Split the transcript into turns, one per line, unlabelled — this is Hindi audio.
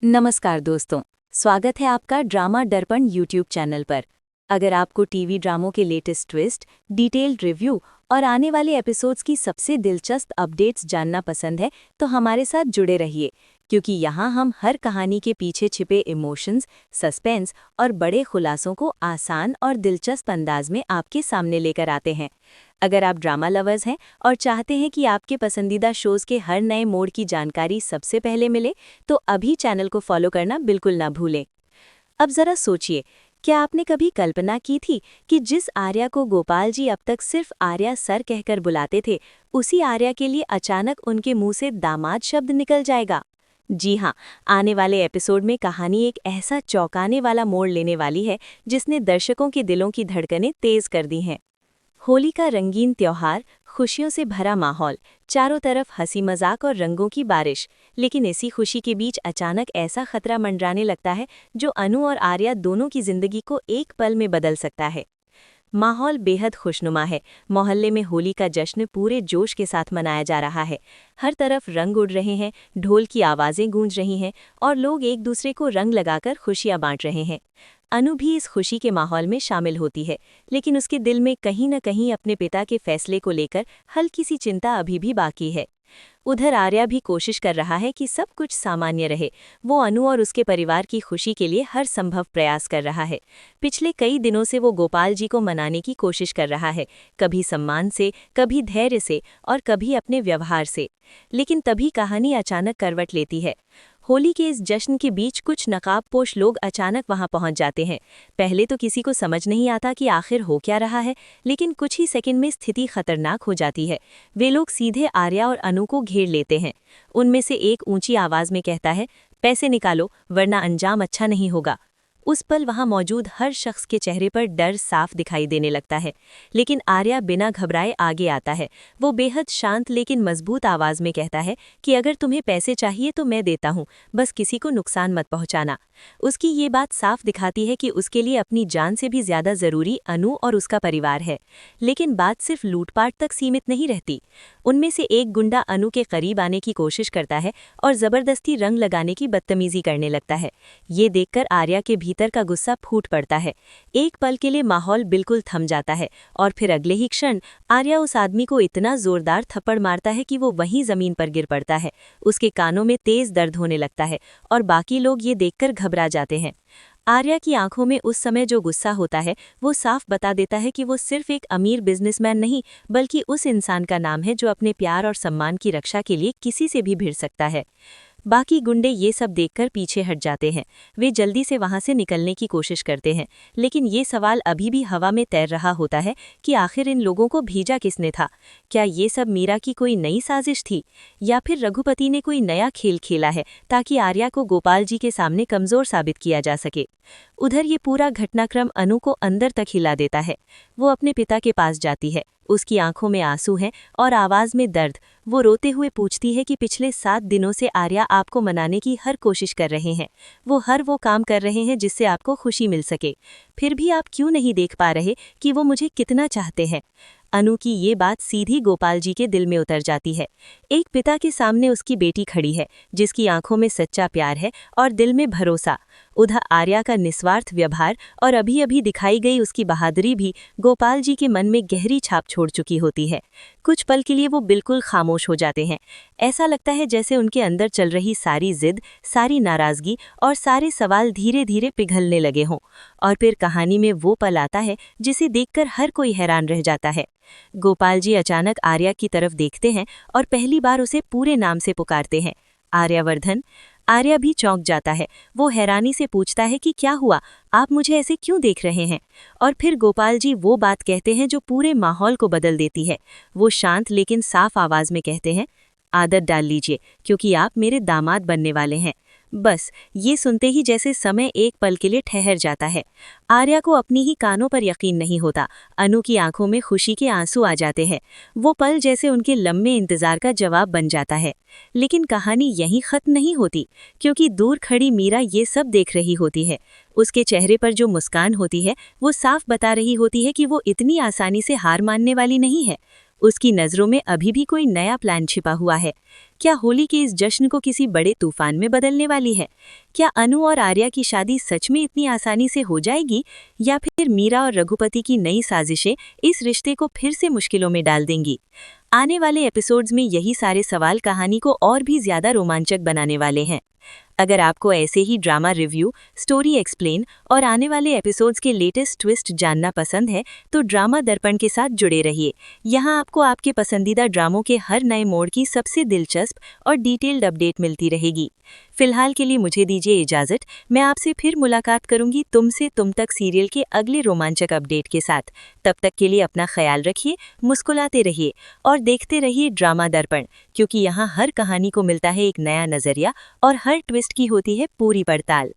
नमस्कार दोस्तों, स्वागत है आपका ड्रामा दर्पण यूट्यूब चैनल पर। अगर आपको टीवी ड्रामों के लेटेस्ट ट्विस्ट, डिटेल्ड रिव्यू और आने वाले एपिसोड्स की सबसे दिलचस्प अपडेट्स जानना पसंद है तो हमारे साथ जुड़े रहिए, क्योंकि यहाँ हम हर कहानी के पीछे छिपे इमोशंस, सस्पेंस और बड़े खुलासों को आसान और दिलचस्प अंदाज में आपके सामने लेकर आते हैं। अगर आप ड्रामा लवर्स हैं और चाहते हैं कि आपके पसंदीदा शोज़ के हर नए मोड़ की जानकारी सबसे पहले मिले, तो अभी चैनल को फॉलो करना बिल्कुल ना भूलें। अब ज़रा सोचिए, क्या आपने कभी कल्पना की थी कि जिस आर्या को गोपाल जी अब तक सिर्फ आर्या सर कहकर बुलाते थे, उसी आर्या के लिए अचानक उनके मुंह से दामाद शब्द निकल जाएगा? जी हाँ, आने वाले एपिसोड में कहानी एक ऐसा चौंकाने वाला मोड़ लेने वाली है जिसने दर्शकों के दिलों की धड़कनें तेज कर दी हैं। होली का रंगीन त्योहार, खुशियों से भरा माहौल, चारों तरफ हंसी मजाक और रंगों की बारिश। लेकिन इसी खुशी के बीच अचानक ऐसा खतरा मंडराने लगता है जो अनु और आर्या दोनों की जिंदगी को एक पल में बदल सकता है। माहौल बेहद खुशनुमा है। मोहल्ले में होली का जश्न पूरे जोश के साथ मनाया जा रहा है। हर तरफ रंग उड़ रहे हैं, ढोल की आवाज़ें गूंज रही हैं और लोग एक दूसरे को रंग लगाकर खुशियां बांट रहे हैं। अनु भी इस खुशी के माहौल में शामिल होती है, लेकिन उसके दिल में कहीं न कहीं अपने पिता के फैसले को लेकर हल्की सी चिंता अभी भी बाकी है। उधर आर्या भी कोशिश कर रहा है कि सब कुछ सामान्य रहे। वो अनु और उसके परिवार की खुशी के लिए हर संभव प्रयास कर रहा है। पिछले कई दिनों से वो गोपाल जी को मनाने की कोशिश कर रहा है, कभी सम्मान से, कभी धैर्य से और कभी अपने व्यवहार से। लेकिन तभी कहानी अचानक करवट लेती है। होली के इस जश्न के बीच कुछ नकाबपोश लोग अचानक वहां पहुंच जाते हैं। पहले तो किसी को समझ नहीं आता कि आखिर हो क्या रहा है, लेकिन कुछ ही सेकंड में स्थिति खतरनाक हो जाती है। वे लोग सीधे आर्या और अनु को घेर लेते हैं। उनमें से एक ऊंची आवाज में कहता है, पैसे निकालो वरना अंजाम अच्छा नहीं होगा। उस पल वहां मौजूद हर शख्स के चेहरे पर डर साफ दिखाई देने लगता है। लेकिन आर्या बिना घबराए आगे आता है। वो बेहद शांत लेकिन मजबूत आवाज में कहता है कि अगर तुम्हें पैसे चाहिए तो मैं देता हूँ, बस किसी को नुकसान मत पहुंचाना। उसकी ये बात साफ दिखाती है कि उसके लिए अपनी जान से भी ज्यादा जरूरी अनु और उसका परिवार है। लेकिन बात सिर्फ लूटपाट तक सीमित नहीं रहती। उनमें से एक गुंडा अनु के करीब आने की कोशिश करता है और जबरदस्ती रंग लगाने की बदतमीजी करने लगता है। ये देखकर आर्या के भीतर का गुस्सा फूट पड़ता है। एक पल के लिए माहौल बिल्कुल थम जाता है और फिर अगले ही क्षण आर्या उस आदमी को इतना जोरदार थप्पड़ मारता है कि वो वहीं जमीन पर गिर पड़ता है। उसके कानों में तेज दर्द होने लगता है और बाकी लोग ये देखकर घबरा जाते हैं। आर्या की आंखों में उस समय जो गुस्सा होता है वो साफ बता देता है कि वो सिर्फ एक अमीर बिजनेसमैन नहीं, बल्कि उस इंसान का नाम है जो अपने प्यार और सम्मान की रक्षा के लिए किसी से भी भिड़ सकता है। बाकी गुंडे ये सब देखकर पीछे हट जाते हैं। वे जल्दी से वहां से निकलने की कोशिश करते हैं, लेकिन ये सवाल अभी भी हवा में तैर रहा होता है कि आखिर इन लोगों को भेजा किसने था। क्या ये सब मीरा की कोई नई साजिश थी, या फिर रघुपति ने कोई नया खेल खेला है ताकि आर्या को गोपाल जी के सामने कमजोर साबित किया जा सके। उधर ये पूरा घटनाक्रम अनु को अंदर तक हिला देता है। वो अपने पिता के पास जाती है। उसकी आंखों में आंसू हैं और आवाज में दर्द। वो रोते हुए पूछती है कि पिछले 7 दिनों से आर्या आपको मनाने की हर कोशिश कर रहे हैं। वो काम कर रहे हैं जिससे आपको खुशी मिल सके। फिर भी आप क्यों नहीं देख पा रहे कि वो मुझे कितना चाहते हैं? अनु की ये बात सीधी गोपाल जी के दिल में उतर जाती है। एक पिता के सामने उसकी बेटी खड़ी है, जिसकी आंखों में सच्चा प्यार है और दिल में भरोसा। उधर आर्या का निस्वार्थ व्यवहार और अभी अभी दिखाई गई उसकी बहादुरी भी गोपाल जी के मन में गहरी छाप छोड़ चुकी होती है। कुछ पल के लिए वो बिल्कुल खामोश हो जाते हैं। ऐसा लगता है जैसे उनके अंदर चल रही सारी जिद, सारी नाराजगी और सारे सवाल धीरे धीरे पिघलने लगे हों। और फिर कहानी में वो पल आता है जिसे देखकर हर कोई हैरान रह जाता है। गोपाल जी अचानक आर्या की तरफ देखते हैं और पहली बार उसे पूरे नाम से पुकारते हैं, आर्यावर्धन। आर्या भी चौंक जाता है। वो हैरानी से पूछता है कि क्या हुआ, आप मुझे ऐसे क्यों देख रहे हैं? और फिर गोपाल जी वो बात कहते हैं जो पूरे माहौल को बदल देती है। वो शांत लेकिन साफ आवाज में कहते हैं, आदत डाल लीजिए, क्योंकि आप मेरे दामाद बनने वाले हैं। बस ये सुनते ही जैसे समय एक पल के लिए ठहर जाता है। आर्या को अपनी ही कानों पर यकीन नहीं होता। अनु की आंखों में खुशी के आंसू आ जाते हैं। वो पल जैसे उनके लंबे इंतजार का जवाब बन जाता है। लेकिन कहानी यहीं खत्म नहीं होती, क्योंकि दूर खड़ी मीरा ये सब देख रही होती है। उसके चेहरे पर जो मुस्कान होती है वो साफ बता रही होती है कि वो इतनी आसानी से हार मानने वाली नहीं है। उसकी नज़रों में अभी भी कोई नया प्लान छिपा हुआ है। क्या होली के इस जश्न को किसी बड़े तूफान में बदलने वाली है? क्या अनु और आर्या की शादी सच में इतनी आसानी से हो जाएगी, या फिर मीरा और रघुपति की नई साजिशें इस रिश्ते को फिर से मुश्किलों में डाल देंगी? आने वाले एपिसोड्स में यही सारे सवाल कहानी को और भी ज्यादा रोमांचक बनाने वाले हैं। अगर आपको ऐसे ही ड्रामा रिव्यू, स्टोरी एक्सप्लेन और आने वाले एपिसोड्स के लेटेस्ट ट्विस्ट जानना पसंद है, तो ड्रामा दर्पण के साथ जुड़े रहिए। यहाँ आपको आपके पसंदीदा ड्रामों के हर नए मोड़ की सबसे दिलचस्प और डिटेल्ड अपडेट मिलती रहेगी। फिलहाल के लिए मुझे दीजिए इजाज़त। मैं आपसे फिर मुलाकात करूंगी तुमसे तुम तक सीरियल के अगले रोमांचक अपडेट के साथ। तब तक के लिए अपना ख्याल रखिए, मुस्कुराते रहिए और देखते रहिए ड्रामा दर्पण, क्योंकि यहाँ हर कहानी को मिलता है एक नया नजरिया और हर ट्विस्ट की होती है पूरी पड़ताल।